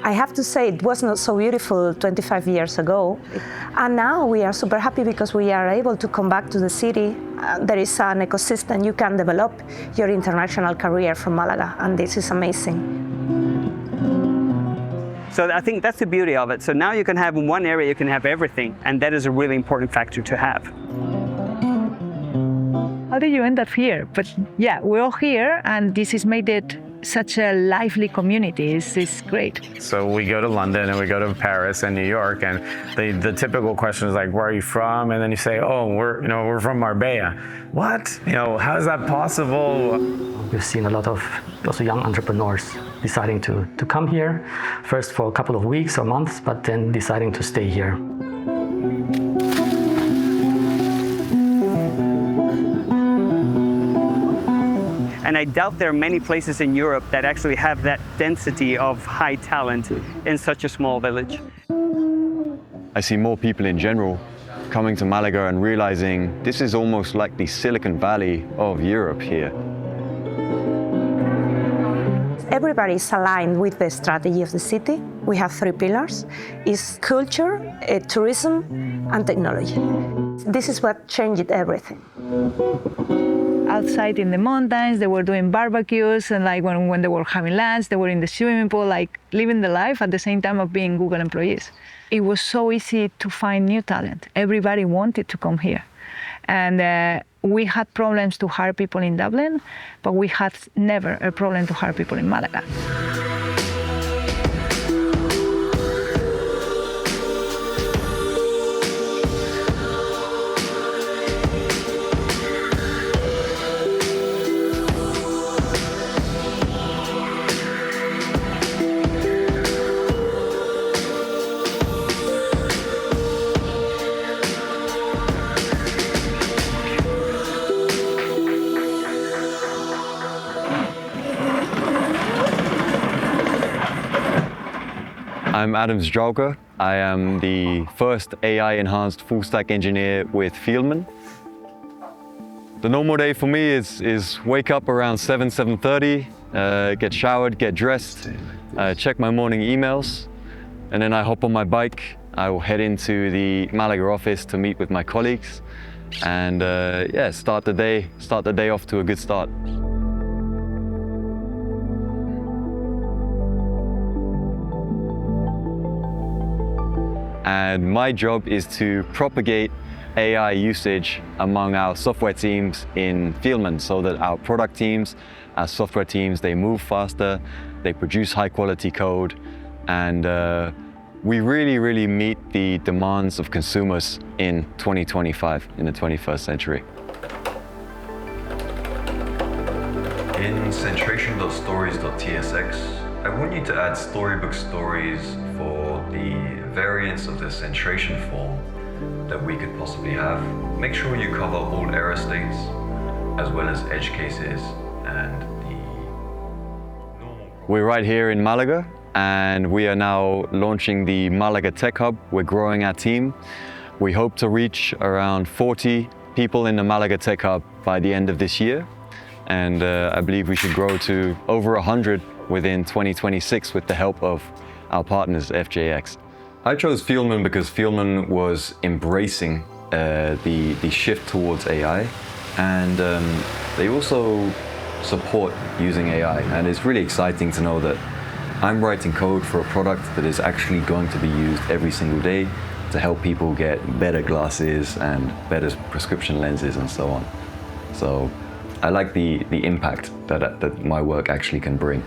I have to say, it was not so beautiful 25 years ago. And now we are super happy because we are able to come back to the city. There is an ecosystem. You can develop your international career from Malaga, and this is amazing. So I think that's the beauty of it. So now you can have in one area, you can have everything, and that is a really important factor to have. How did you end up here? But yeah, we're all here, and this has made it such a lively community. It's great. So we go to London and we go to Paris and New York, and the typical question is like, where are you from? And then you say, oh, we're from Marbella. What? How is that possible? We've seen a lot of also young entrepreneurs deciding to come here, first for a couple of weeks or months, but then deciding to stay here. And I doubt there are many places in Europe that actually have that density of high talent in such a small village. I see more people in general coming to Malaga and realizing this is almost like the Silicon Valley of Europe here. Everybody is aligned with the strategy of the city. We have 3 pillars. It's culture, tourism, and technology. This is what changed everything. Outside in the mountains, they were doing barbecues, and like when they were having lunch, they were in the swimming pool, like living the life at the same time of being Google employees. It was so easy to find new talent. Everybody wanted to come here. And we had problems to hire people in Dublin, but we had never a problem to hire people in Malaga. I'm Adam Zdrowka. I am the first AI-enhanced full-stack engineer with Fieldman. The normal day for me is wake up around 7:30, get showered, get dressed, check my morning emails, and then I hop on my bike. I will head into the Málaga office to meet with my colleagues, and start the day off to a good start. And my job is to propagate AI usage among our software teams in Fieldman so that our product teams, our software teams, they move faster, they produce high quality code, and we really meet the demands of consumers in 2025, in the 21st century. In centration.stories.tsx, I want you to add storybook stories for the variants of the centration form that we could possibly have. Make sure you cover all error states, as well as edge cases and the normal... We're right here in Malaga, and we are now launching the Málaga Tech Hub. We're growing our team. We hope to reach around 40 people in the Málaga Tech Hub by the end of this year. And I believe we should grow to over 100 within 2026 with the help of our partners, FJX. I chose Fieldman because Fieldman was embracing the shift towards AI, and they also support using AI. And it's really exciting to know that I'm writing code for a product that is actually going to be used every single day to help people get better glasses and better prescription lenses and so on. So I like the impact that my work actually can bring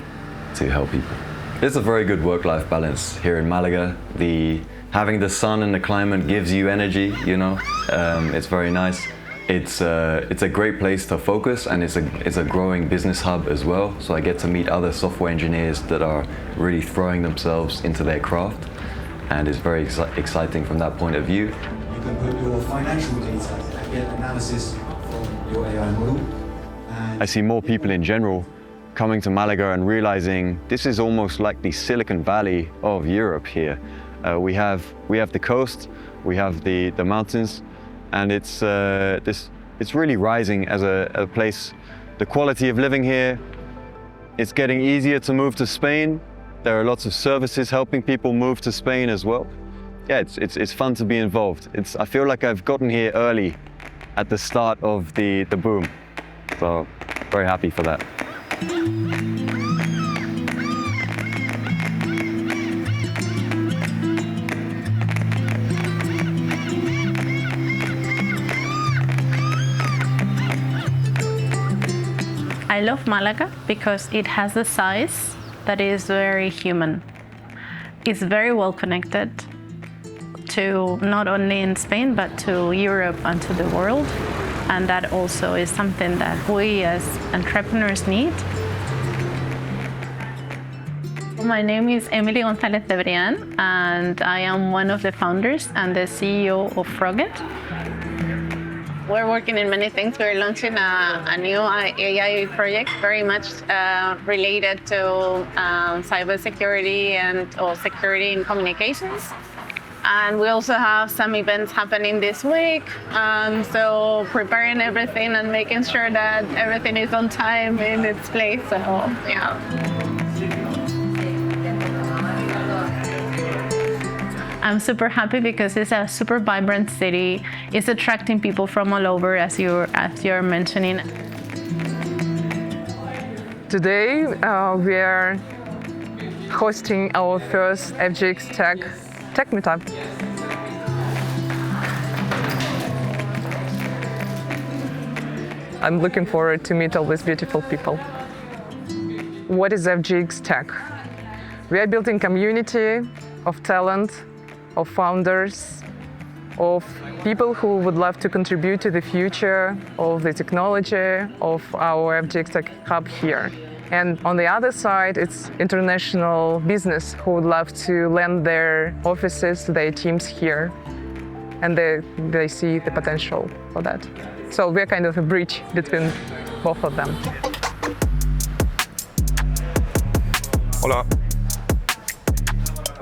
to help people. It's a very good work-life balance here in Malaga. Having the sun and the climate gives you energy, it's very nice. It's a great place to focus, and it's a growing business hub as well. So I get to meet other software engineers that are really throwing themselves into their craft, and it's very exciting from that point of view. You can put your financial data and get analysis from your AI model. I see more people in general coming to Malaga and realizing this is almost like the Silicon Valley of Europe here. We have the coast, we have the mountains, and it's really rising as a place. The quality of living here It's getting easier to move to Spain. There are lots of services helping people move to Spain as well. Yeah, it's fun to be involved. I feel like I've gotten here early at the start of the boom. So very happy for that. I love Malaga because it has a size that is very human. It's very well connected to not only in Spain, but to Europe and to the world. And that also is something that we as entrepreneurs need. My name is Emily González de Brián, and I am one of the founders and the CEO of Frogget. We're working in many things. We're launching a new AI project very much related to cybersecurity or security in communications. And we also have some events happening this week. So preparing everything and making sure that everything is on time in its place. So, yeah. I'm super happy because it's a super vibrant city. It's attracting people from all over, as you're mentioning. Today we are hosting our first FJX Tech meetup. I'm looking forward to meet all these beautiful people. What is FJX Tech? We are building community of talent, of founders, of people who would love to contribute to the future of the technology of our FJX Tech Hub here. And on the other side, it's international business who would love to lend their offices, their teams here. And they see the potential for that. So we're kind of a bridge between both of them. Hola.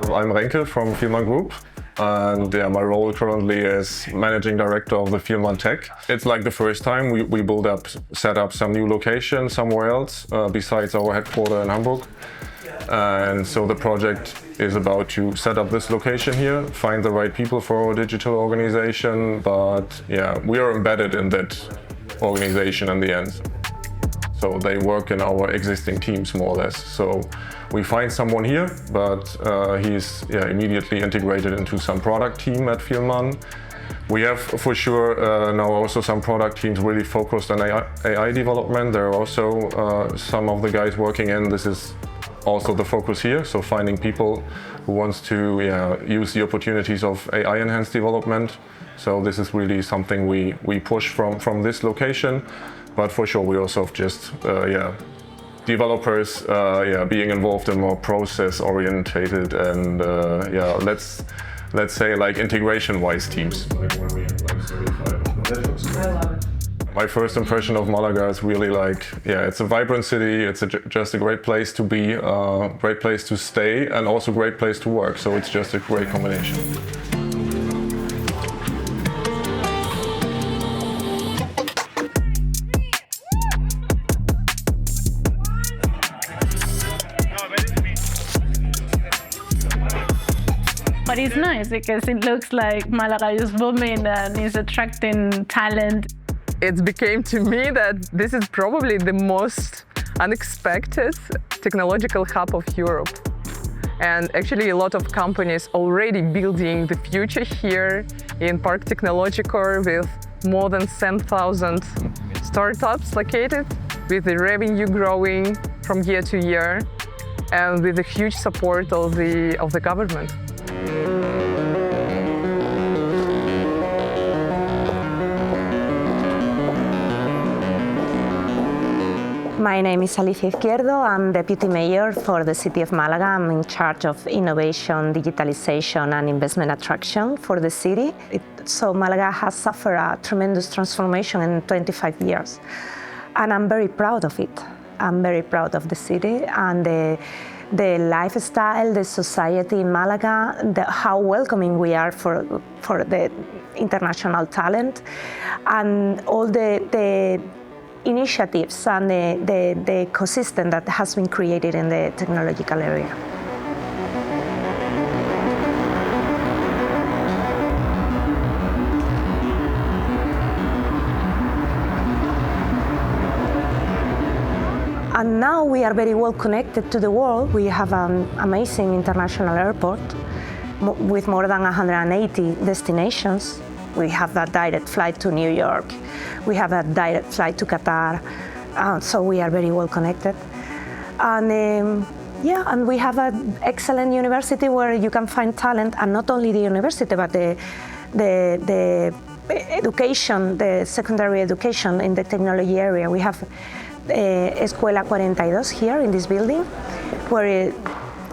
I'm Renke from Filman Group, and my role currently is Managing Director of the Filman Tech. It's like the first time we set up some new location somewhere else besides our headquarters in Hamburg. And so the project is about to set up this location here, find the right people for our digital organization, but yeah, we are embedded in that organization in the end. So they work in our existing teams more or less. So we find someone here, but he's immediately integrated into some product team at Filman. We have for sure now also some product teams really focused on AI development. There are also some of the guys working in. This is also the focus here. So finding people who wants to use the opportunities of AI enhanced development. So this is really something we push from this location. But for sure, we also have just developers being involved in more process orientated and let's say like integration-wise teams. I love it. My first impression of Malaga is really like, it's a vibrant city. It's just a great place to be, great place to stay, and also a great place to work. So it's just a great combination. But it's nice because it looks like Malaga is booming and is attracting talent. It became to me that this is probably the most unexpected technological hub of Europe. And actually a lot of companies already building the future here in Park Technological with more than 10,000 startups located, with the revenue growing from year to year and with the huge support of the government. My name is Alicia Izquierdo. I'm Deputy Mayor for the City of Málaga. I'm in charge of innovation, digitalization and investment attraction for the city. So Málaga has suffered a tremendous transformation in 25 years. And I'm very proud of it. I'm very proud of the city and the lifestyle, the society in Málaga, how welcoming we are for the international talent, and all the initiatives and the ecosystem that has been created in the technological area. And now we are very well connected to the world. We have an amazing international airport with more than 180 destinations. We have a direct flight to New York. We have a direct flight to Qatar. So we are very well connected. And and we have an excellent university where you can find talent, and not only the university, but the education, the secondary education in the technology area. We have Escuela 42 here in this building, where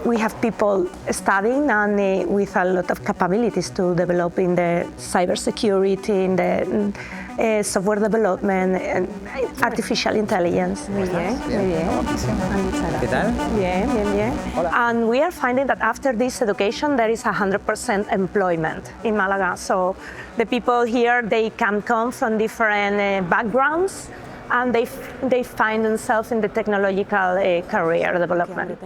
we have people studying and with a lot of capabilities to develop in the cybersecurity, in the software development, and artificial intelligence. Muy bien, muy bien. ¿Qué tal? Bien, bien, bien. And we are finding that after this education, there is 100% employment in Malaga. So the people here, they can come from different backgrounds, and they find themselves in the technological career development.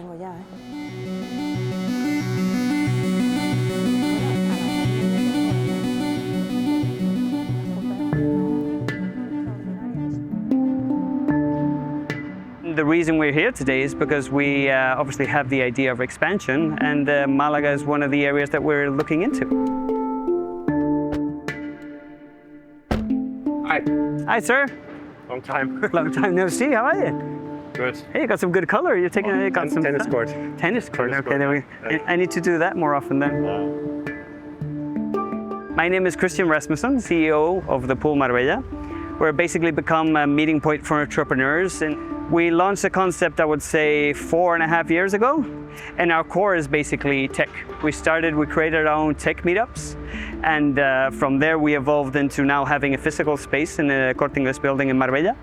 The reason we're here today is because we obviously have the idea of expansion, and Malaga is one of the areas that we're looking into. Hi. Hi, sir. Long time. Long time no see. How are you? Good. Hey, you got some good color. You're taking you got some tennis court. Tennis court. Tennis Okay, court. there we. I need to do that more often then. My name is Christian Rasmussen, CEO of the Pool Marbella. We're basically become a meeting point for entrepreneurs, and we launched the concept, I would say, 4.5 years ago, and our core is basically tech. We created our own tech meetups, and from there we evolved into now having a physical space in the Corte Inglés building in Marbella.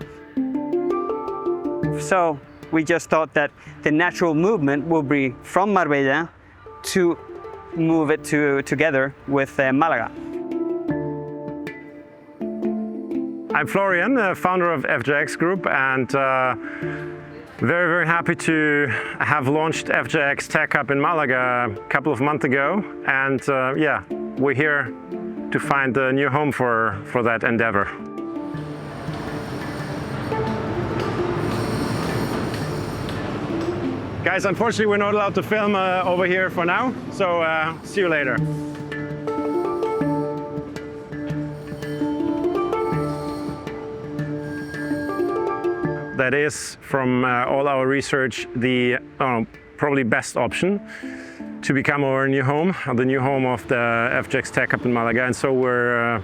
So we just thought that the natural movement will be from Marbella to move it together with Malaga. I'm Florian, the founder of FJX Group, and very, very happy to have launched FJX Tech Hub in Malaga a couple of months ago. And yeah, we're here to find a new home for that endeavor. Guys, unfortunately, we're not allowed to film over here for now, so see you later. That is, from all our research, the probably best option to become our new home, the new home of the FJX Tech Hub in Malaga. And so we're,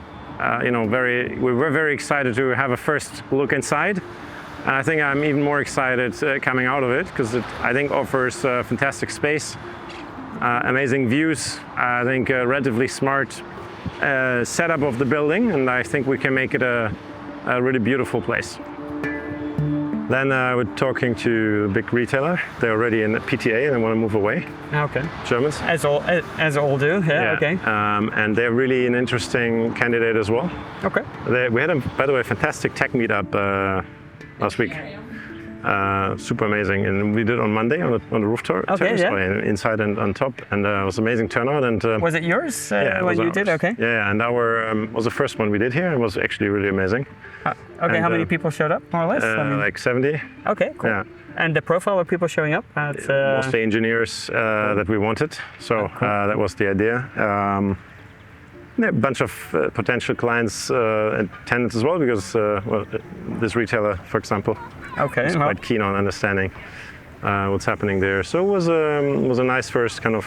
we're very excited to have a first look inside. And I think I'm even more excited coming out of it, because it, I think, offers fantastic space, amazing views. I think a relatively smart setup of the building, and I think we can make it a really beautiful place. Then we're talking to a big retailer. They're already in the PTA and they want to move away. Okay. Germans. As all do, yeah. Okay. And they're really an interesting candidate as well. Okay. We had, by the way, a fantastic tech meetup last week. Super amazing, and we did it on Monday on the rooftop. Okay, yeah. Inside and on top, and it was amazing turnout. And was it yours? Yeah, when you did? Okay. Yeah, and our was the first one we did here. It was actually really amazing. Okay, and, how many people showed up, more or less? Like 70. Okay, cool. Yeah. And the profile of people showing up? Mostly engineers that we wanted, so cool. That was the idea. A bunch of potential clients and tenants as well, because well, this retailer, for example, is quite keen on understanding what's happening there. So it was a nice first kind of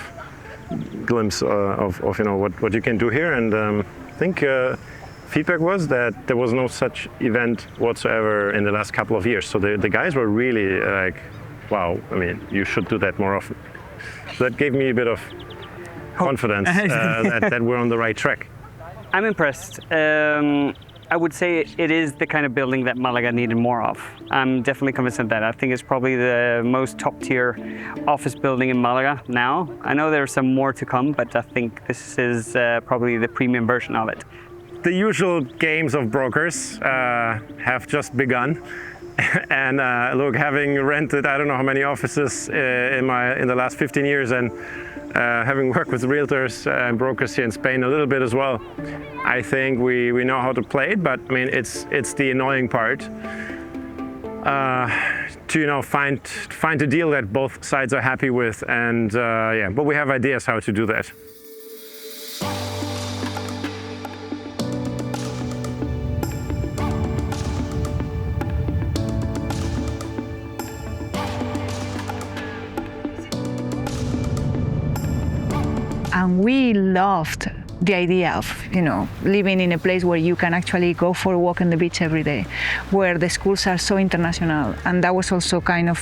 glimpse of what you can do here, and I think feedback was that there was no such event whatsoever in the last couple of years. So the guys were really like, wow, I mean, you should do that more often. So that gave me a bit of confidence that we're on the right track. I'm impressed. I would say it is the kind of building that Malaga needed more of. I'm definitely convinced of that. I think it's probably the most top-tier office building in Malaga now. I know there's some more to come, but I think this is probably the premium version of it. the usual games of brokers have just begun. And look, having rented, I don't know how many offices in the last 15 years, and having worked with realtors and brokers here in Spain a little bit as well, I think we know how to play it. But I mean, it's the annoying part to find a deal that both sides are happy with, and yeah. But we have ideas how to do that. And we loved the idea of, living in a place where you can actually go for a walk on the beach every day, where the schools are so international. And that was also kind of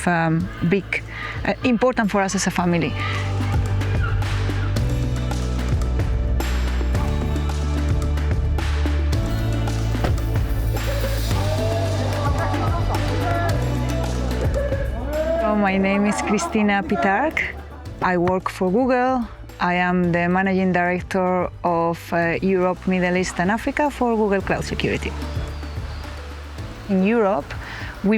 big, important for us as a family. So my name is Cristina Pitarch. I work for Google. I am the Managing Director of Europe, Middle East and Africa for Google Cloud Security. In Europe, we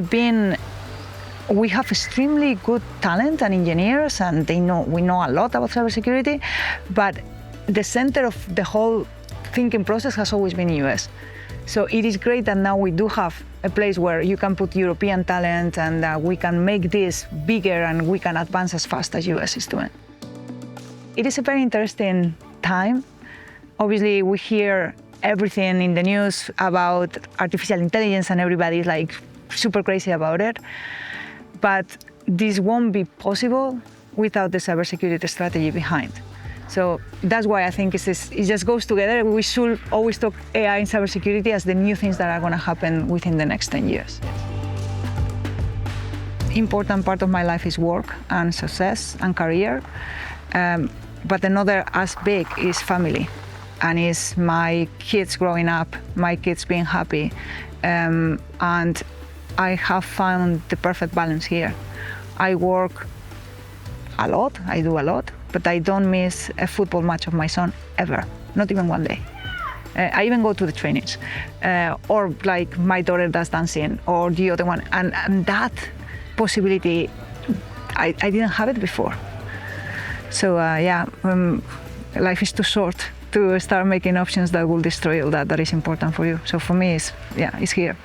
have extremely good talent and engineers, and we know a lot about cybersecurity, but the center of the whole thinking process has always been US. So it is great that now we do have a place where you can put European talent, and we can make this bigger, and we can advance as fast as US is doing. It is a very interesting time. Obviously, we hear everything in the news about artificial intelligence, and everybody is like super crazy about it. But this won't be possible without the cybersecurity strategy behind. So that's why I think it just goes together. We should always talk AI and cybersecurity as the new things that are going to happen within the next 10 years. Important part of my life is work and success and career. But another aspect is family, and is my kids growing up, my kids being happy. And I have found the perfect balance here. I work a lot, I do a lot, but I don't miss a football match of my son ever, not even one day. I even go to the trainings, or like my daughter does dancing, or the other one. And that possibility, I didn't have it before. So life is too short to start making options that will destroy all that is important for you. So for me, it's here.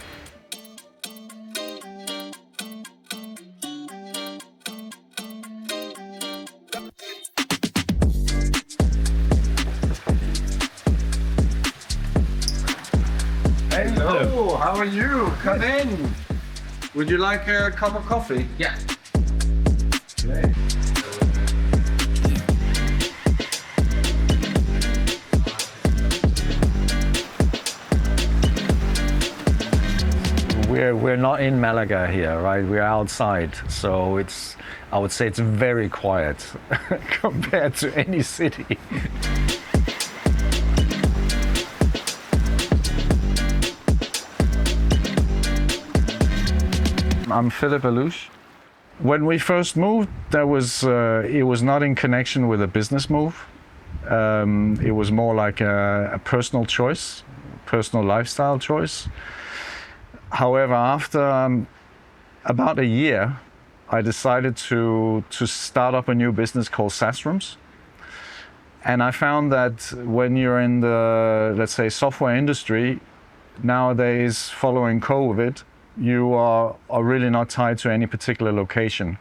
Hello, how are you? Come in. Would you like a cup of coffee? Yeah. Okay. We're not in Malaga here, right? We're outside, so I would say it's very quiet compared to any city. I'm Philip Alouche. When we first moved, it was not in connection with a business move. It was more like a personal choice, personal lifestyle choice. However, after about a year, I decided to start up a new business called SaaS Rooms. And I found that when you're in the, let's say, software industry, nowadays, following COVID, you are really not tied to any particular location.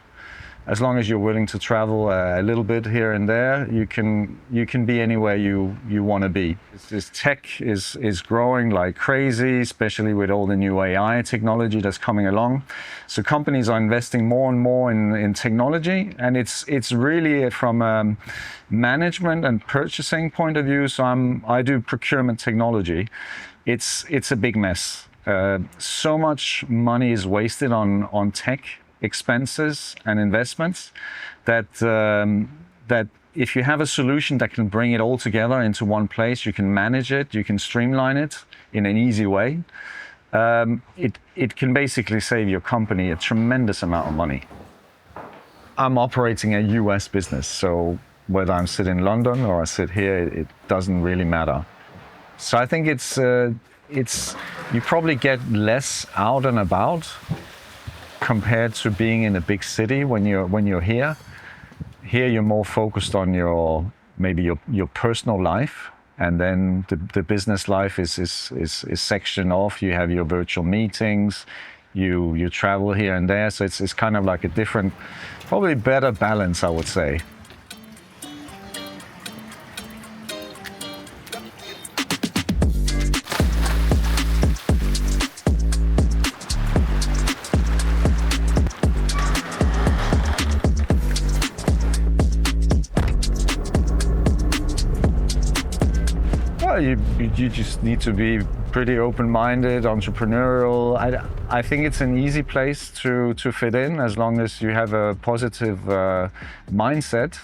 As long as you're willing to travel a little bit here and there, you can be anywhere you want to be. This tech is growing like crazy, especially with all the new AI technology that's coming along. So companies are investing more and more in technology, and it's really from a management and purchasing point of view. So I do procurement technology. It's a big mess. So much money is wasted on tech expenses and investments that if you have a solution that can bring it all together into one place, you can manage it, you can streamline it in an easy way, it can basically save your company a tremendous amount of money. I'm operating a US business, so whether I'm sitting in London or I sit here, it doesn't really matter. So I think it's you probably get less out and about compared to being in a big city when you're here. Here you're more focused on your personal life, and then the business life is sectioned off. You have your virtual meetings, you travel here and there, so it's kind of like a different, probably better balance, I would say. You just need to be pretty open-minded, entrepreneurial. I think it's an easy place to fit in as long as you have a positive mindset.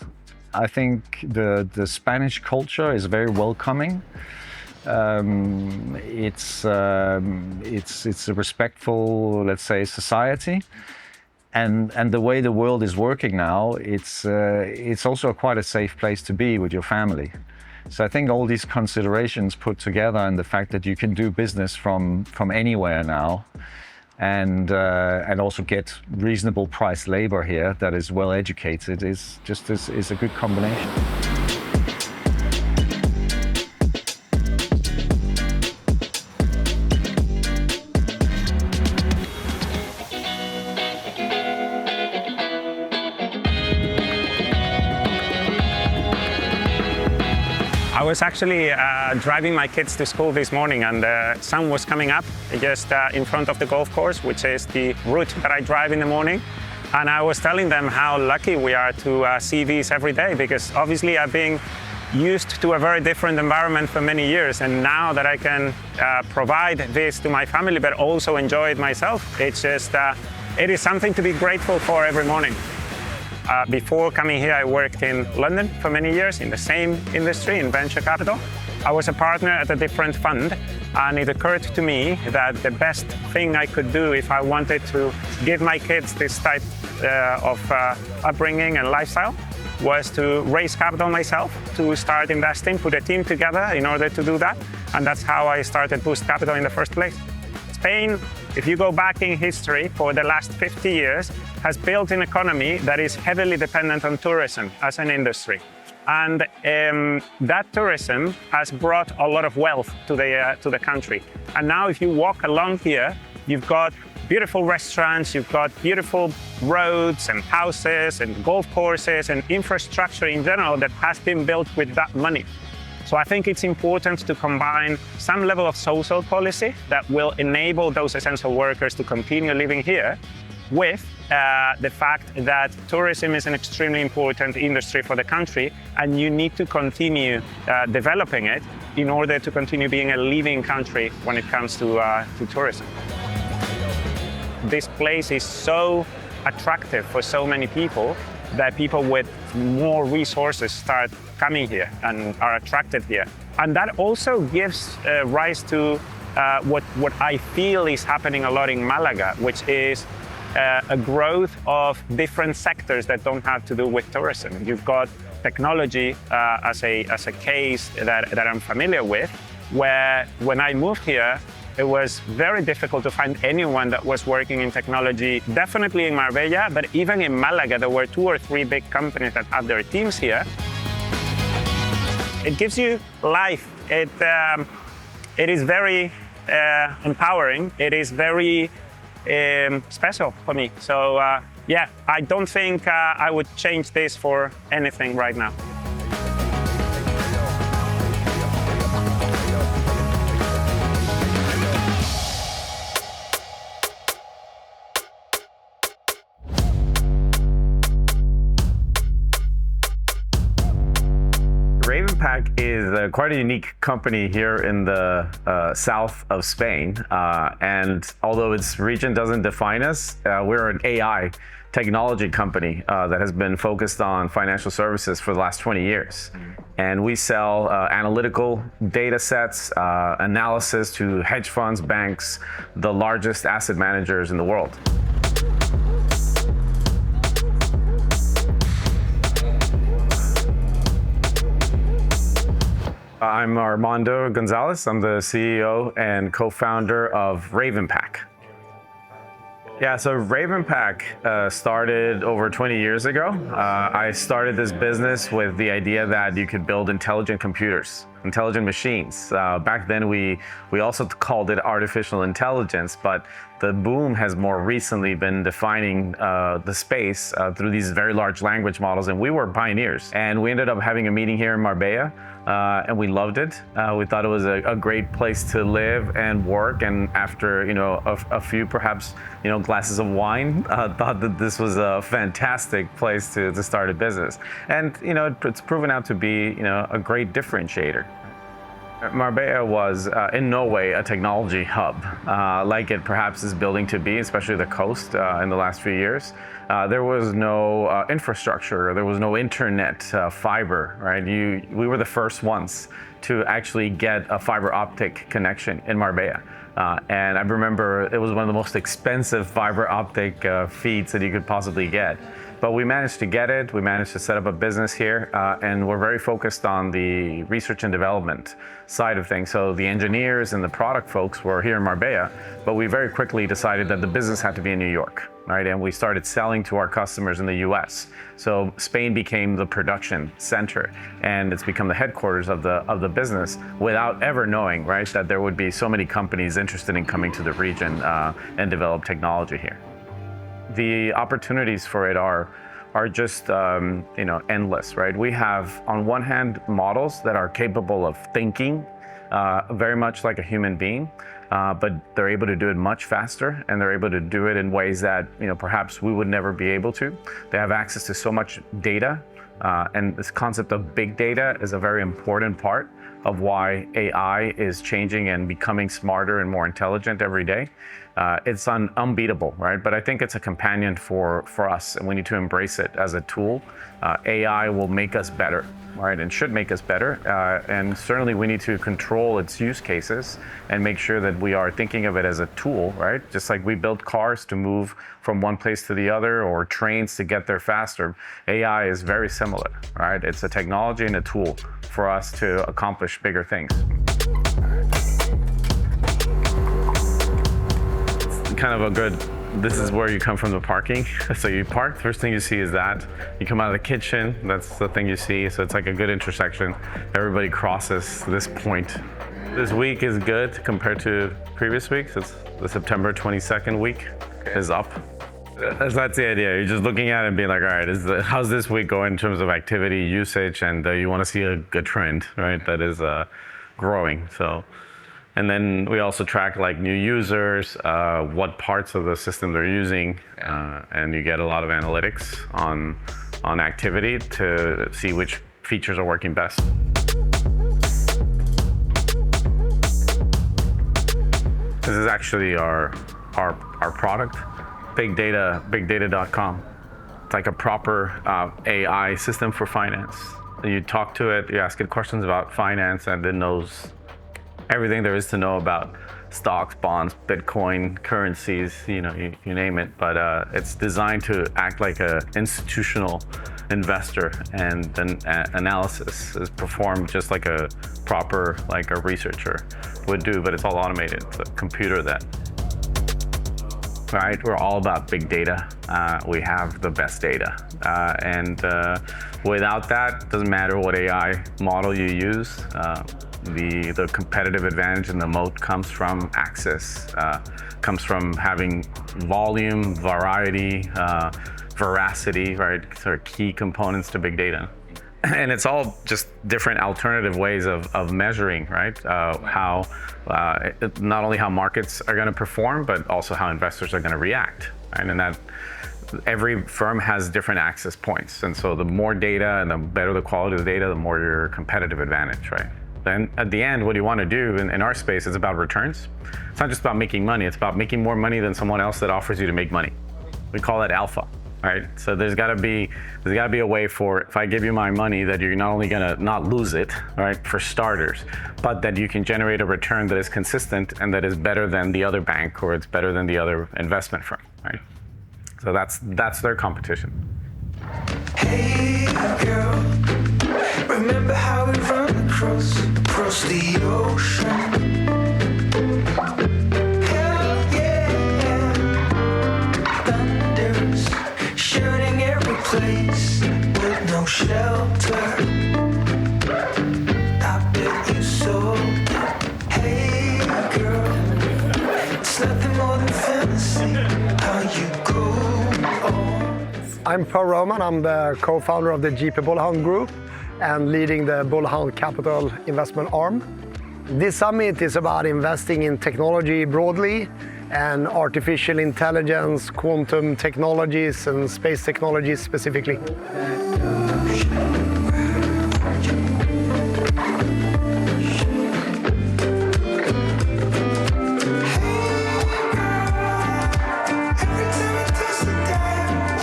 I think the Spanish culture is very welcoming. It's a respectful, let's say, society. And the way the world is working now, it's also quite a safe place to be with your family. So I think all these considerations put together, and the fact that you can do business from anywhere now, and also get reasonable price labor here that is well educated, is a good combination. I was actually driving my kids to school this morning, and the sun was coming up just in front of the golf course, which is the route that I drive in the morning. And I was telling them how lucky we are to see these every day, because obviously I've been used to a very different environment for many years, and now that I can provide this to my family but also enjoy it myself, it's just, it is something to be grateful for every morning. Before coming here, I worked in London for many years in the same industry, in venture capital. I was a partner at a different fund, and it occurred to me that the best thing I could do if I wanted to give my kids this type of upbringing and lifestyle was to raise capital myself, to start investing, put a team together in order to do that. And that's how I started Boost Capital in the first place. Spain, if you go back in history for the last 50 years, has built an economy that is heavily dependent on tourism as an industry. And that tourism has brought a lot of wealth to the country. And now if you walk along here, you've got beautiful restaurants, you've got beautiful roads and houses and golf courses and infrastructure in general that has been built with that money. So I think it's important to combine some level of social policy that will enable those essential workers to continue living here with the fact that tourism is an extremely important industry for the country, and you need to continue developing it in order to continue being a leading country when it comes to tourism. This place is so attractive for so many people that people with more resources start coming here and are attracted here. And that also gives rise to what I feel is happening a lot in Malaga, which is a growth of different sectors that don't have to do with tourism. You've got technology as a case that I'm familiar with, where when I moved here, it was very difficult to find anyone that was working in technology, definitely in Marbella, but even in Malaga, there were 2 or 3 big companies that had their teams here. It gives you life. It is very empowering. It is very special for me. So yeah, I don't think I would change this for anything right now. Is quite a unique company here in the south of Spain. And although its region doesn't define us, we're an AI technology company that has been focused on financial services for the last 20 years. And we sell analytical data sets, analysis to hedge funds, banks, the largest asset managers in the world. I'm Armando Gonzalez. I'm the CEO and co-founder of RavenPack. Yeah, so RavenPack started over 20 years ago. I started this business with the idea that you could build intelligent computers, intelligent machines. Back then, we also called it artificial intelligence, but the boom has more recently been defining the space through these very large language models, and we were pioneers. And we ended up having a meeting here in Marbella, and we loved it. We thought it was a great place to live and work, and after a few perhaps glasses of wine, thought that this was a fantastic place to start a business. And it's proven out to be a great differentiator. Marbella was in no way a technology hub like it perhaps is building to be, especially the coast in the last few years. There was no infrastructure, there was no internet fiber, right? We were the first ones to actually get a fiber optic connection in Marbella. And I remember it was one of the most expensive fiber optic feeds that you could possibly get. But we managed to get it, we managed to set up a business here, and we're very focused on the research and development side of things. So the engineers and the product folks were here in Marbella, but we very quickly decided that the business had to be in New York, right? And we started selling to our customers in the US. So Spain became the production center, and it's become the headquarters of the business without ever knowing, right, that there would be so many companies interested in coming to the region and develop technology here. The opportunities for it are just endless, right? We have on one hand models that are capable of thinking very much like a human being, but they're able to do it much faster, and they're able to do it in ways that perhaps we would never be able to. They have access to so much data, and this concept of big data is a very important part of why AI is changing and becoming smarter and more intelligent every day. It's unbeatable, right? But I think it's a companion for us, and we need to embrace it as a tool. AI will make us better, right? And should make us better. And certainly we need to control its use cases and make sure that we are thinking of it as a tool, right? Just like we build cars to move from one place to the other, or trains to get there faster. AI is very similar, right? It's a technology and a tool for us to accomplish bigger things. Kind of a good, this is where you come from the parking. So you park, first thing you see is that. You come out of the kitchen, that's the thing you see. So it's like a good intersection. Everybody crosses this point. This week is good compared to previous weeks. It's the September 22nd week is up. That's the idea. You're just looking at it and being like, all right, how's this week going in terms of activity, usage, and you want to see a good trend, right? That is growing. So. And then we also track like new users, what parts of the system they're using, and you get a lot of analytics on activity to see which features are working best. This is actually our product, bigdata.com. It's like a proper AI system for finance. You talk to it, you ask it questions about finance, and it knows everything there is to know about stocks, bonds, Bitcoin, currencies, you name it. But it's designed to act like an institutional investor, and then analysis is performed just like a proper, like a researcher would do, but it's all automated. It's a computer that, right? We're all about big data. We have the best data. And without that, it doesn't matter what AI model you use. The competitive advantage and the moat comes from access, comes from having volume, variety, veracity, right? Sort of key components to big data. And it's all just different alternative ways of measuring, right? How not only how markets are going to perform, but also how investors are going to react, right? And that every firm has different access points. And so the more data and the better the quality of the data, the more your competitive advantage, right? Then at the end, what you want to do in our space is about returns. It's not just about making money, it's about making more money than someone else that offers you to make money. We call that alpha, right? So there's gotta be a way for, if I give you my money, that you're not only gonna not lose it, right, for starters, but that you can generate a return that is consistent and that is better than the other bank, or it's better than the other investment firm, right? So that's their competition. Hey girl, remember how we run across across the ocean. Hell yeah, thunders shooting every place with no shelter. I bet you sold it. Hey girl, it's nothing more than fantasy. How you go on. I'm Per Roman. I'm the co-founder of the GP Bullhound Group and leading the Bullhound Capital investment arm. This summit is about investing in technology broadly and artificial intelligence, quantum technologies and space technologies specifically.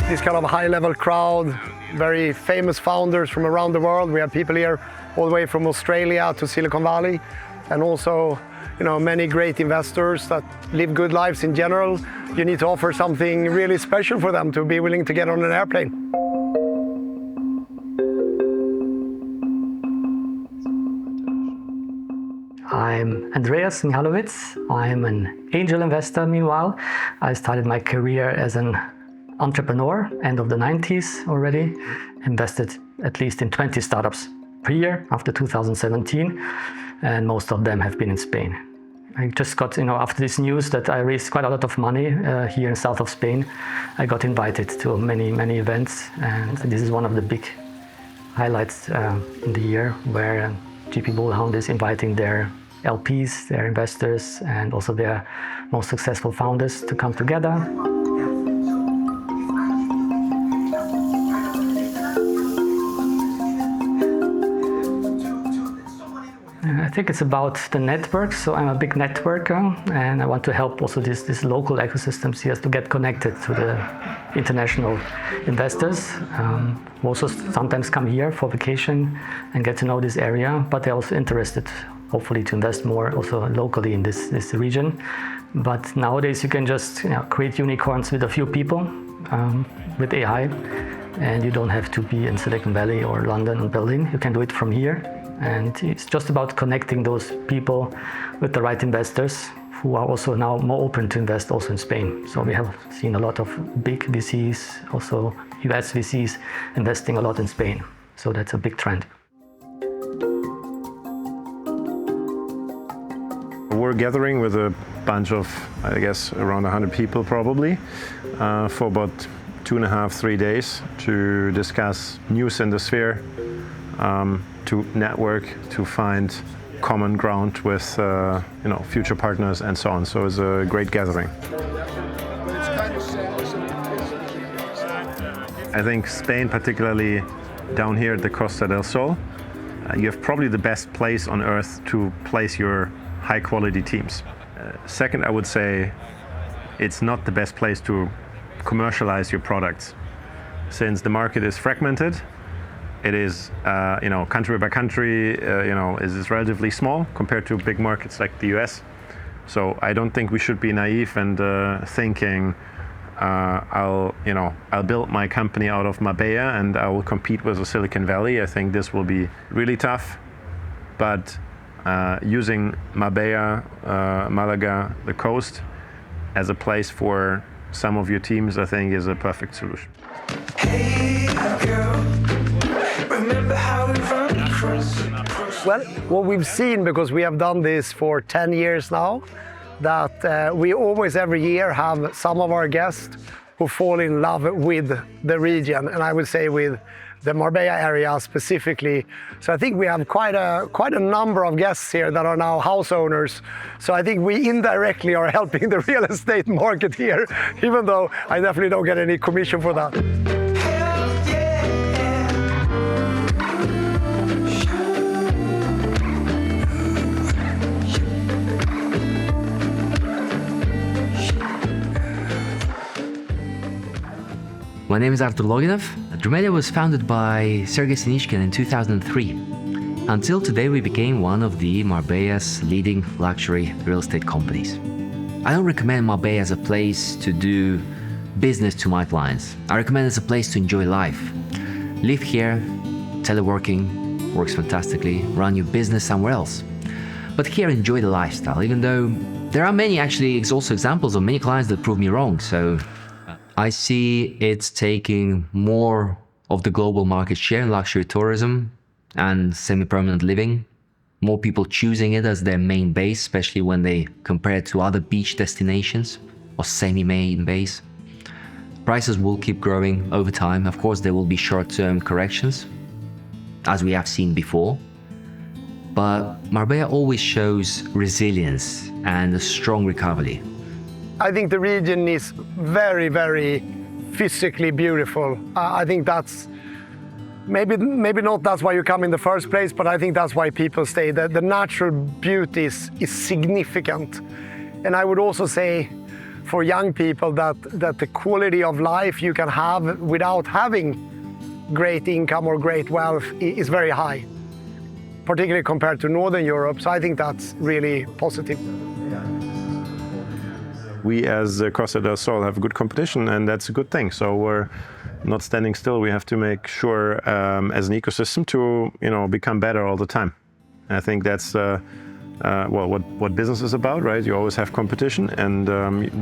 This kind of high-level crowd, very famous founders from around the world. We have people here all the way from Australia to Silicon Valley, and also, many great investors that live good lives in general. You need to offer something really special for them to be willing to get on an airplane. I'm Andreas Mihalowicz. I'm an angel investor meanwhile. I started my career as an entrepreneur, end of the 90s already. Invested at least in 20 startups per year after 2017, and most of them have been in Spain. I just got, after this news that I raised quite a lot of money here in south of Spain, I got invited to many, many events, and this is one of the big highlights in the year where GP Bullhound is inviting their LPs, their investors, and also their most successful founders to come together. I think it's about the network. So I'm a big networker, and I want to help also these local ecosystems here to get connected to the international investors. Who also sometimes come here for vacation and get to know this area, but they're also interested, hopefully, to invest more also locally in this region. But nowadays you can just create unicorns with a few people with AI, and you don't have to be in Silicon Valley or London and Berlin. You can do it from here. And it's just about connecting those people with the right investors who are also now more open to invest also in Spain. So we have seen a lot of big VCs, also US VCs, investing a lot in Spain. So that's a big trend. We're gathering with a bunch of, I guess, around 100 people probably, for about 2.5, 3 days to discuss news in the sphere, to network, to find common ground with future partners and so on. So it's a great gathering. I think Spain, particularly down here at the Costa del Sol, you have probably the best place on earth to place your high quality teams. Second, I would say it's not the best place to commercialize your products. Since the market is fragmented, it is, country by country, is relatively small compared to big markets like the US. So I don't think we should be naive and thinking, I'll build my company out of Marbella and I will compete with the Silicon Valley. I think this will be really tough, but using Marbella, Malaga, the coast, as a place for some of your teams, I think is a perfect solution. Hey girl, remember how we run across. Well, what we've seen, because we have done this for 10 years now, that we always every year have some of our guests who fall in love with the region, and I would say with the Marbella area specifically. So I think we have quite a number of guests here that are now house owners. So I think we indirectly are helping the real estate market here, even though I definitely don't get any commission for that. My name is Artur Loginov. Drumedia was founded by Sergei Sinishkin in 2003. Until today, we became one of the Marbella's leading luxury real estate companies. I don't recommend Marbella as a place to do business to my clients. I recommend it as a place to enjoy life. Live here, teleworking, works fantastically, run your business somewhere else. But here, enjoy the lifestyle, even though there are many also examples of many clients that prove me wrong. So I see it's taking more of the global market share in luxury tourism and semi-permanent living. More people choosing it as their main base, especially when they compare it to other beach destinations or semi-main base. Prices will keep growing over time. Of course, there will be short-term corrections, as we have seen before. But Marbella always shows resilience and a strong recovery. I think the region is very, very physically beautiful. I think that's maybe not that's why you come in the first place, but I think that's why people stay. The natural beauty is significant. And I would also say for young people that the quality of life you can have without having great income or great wealth is very high, particularly compared to Northern Europe. So I think that's really positive. We as Costa del Sol have good competition, and that's a good thing. So we're not standing still. We have to make sure as an ecosystem to become better all the time. And I think that's what business is about, right? You always have competition, and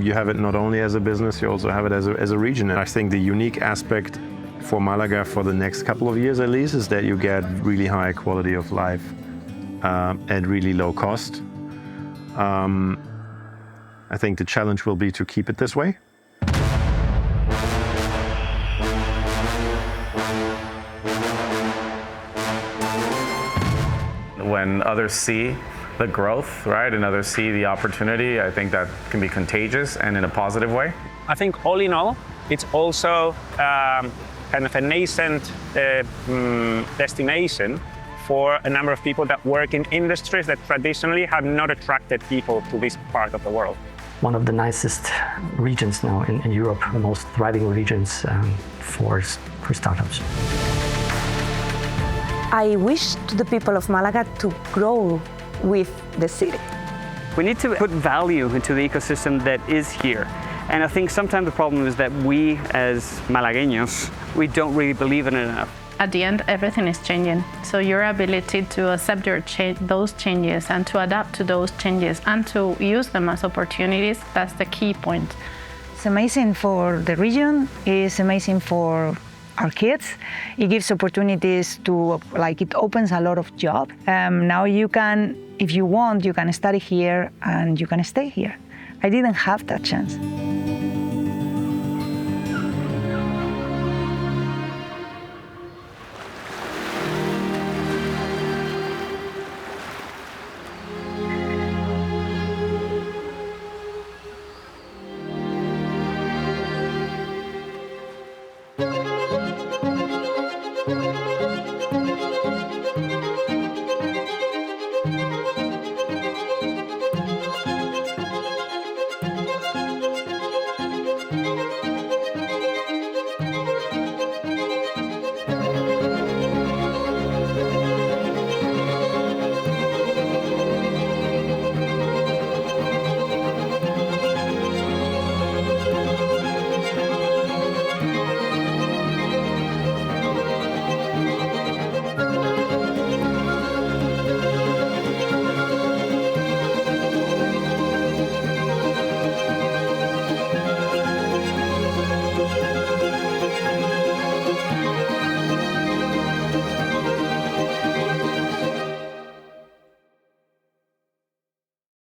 you have it not only as a business, you also have it as a region. And I think the unique aspect for Malaga for the next couple of years at least is that you get really high quality of life at really low cost. I think the challenge will be to keep it this way. When others see the growth, right, and others see the opportunity, I think that can be contagious and in a positive way. I think all in all, it's also kind of a nascent destination for a number of people that work in industries that traditionally have not attracted people to this part of the world. One of the nicest regions now in Europe, the most thriving regions for startups. I wish to the people of Malaga to grow with the city. We need to put value into the ecosystem that is here. And I think sometimes the problem is that we as Malagueños, we don't really believe in it enough. At the end, everything is changing. So your ability to accept those changes and to adapt to those changes and to use them as opportunities, that's the key point. It's amazing for the region, it's amazing for our kids. It gives opportunities to, it opens a lot of jobs. Now you can, if you want, you can study here and you can stay here. I didn't have that chance.